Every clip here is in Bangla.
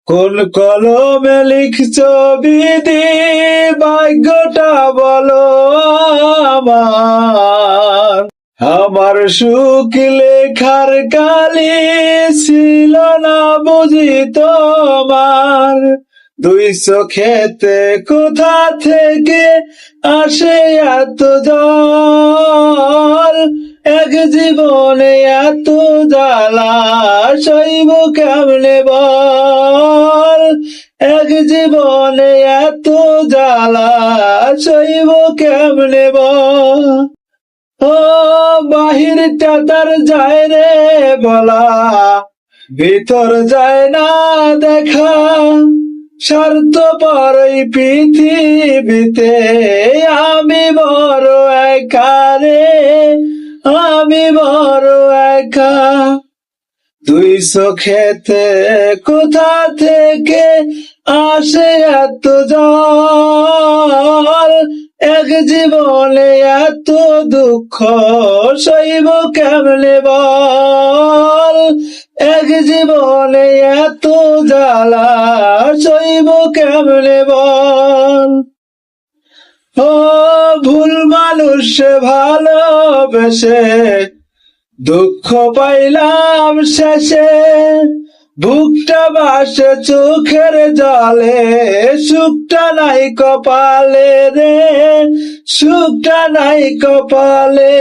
কোন কলমে লিখছ বিধি, ভাগ্যটা বলো আমার। আমার সুখ লেখার কালি ছিল না বুঝি তোমার। দুই চোখেতে কোথা থেকে আসে এত জল, এক জীবনে এত জ্বালা সইব কেমনে বল। এক জীবনে এত জ্বালা সইব কেমনে বল। ও বাহিরটা তার যায় রে বলা, ভিতর যায় না দেখা। স্বার্থপর এই পৃথিবীতে আমি বড় একা রে, আমি বড় একা। দুই চোখেতে কোথা থেকে আসে এত জল, এক জীবনে এত দুঃখ সইব কেমনে বল। এক জীবনে এত জ্বালা সইব কেমনে বল। ও ভুল মানুষ ভালোবেসে দুঃখ পাইলাম শেষে, বুকটা বাসে চোখের জলে, সুখটা নাই কপালে রে, সুখটা নাই কপালে।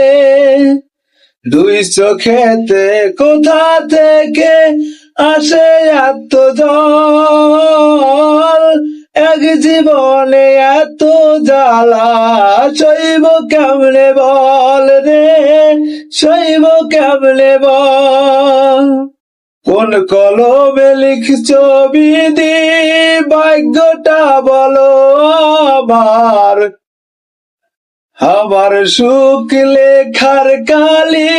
দুই চোখেতে কোথা থেকে আসে এত জল, এক জীবনে এত জ্বালা সইব কেমনে বল রে, সইব কেমনে বল। কোন কলমে লিখছ বিধি, ভাগ্যটা বলো আমার। আমার সুখ লেখার কালি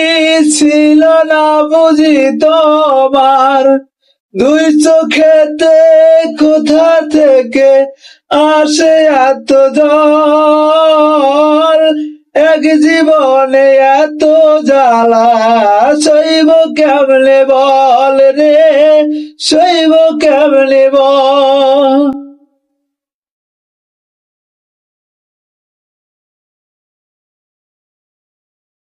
ছিল না বুঝি তোমার। দুই চোখেতে কোথা থেকে আসে এত জল, এক জীবনে এত জ্বালা সইব কেমনে বল রে, সইব কেমনে বল।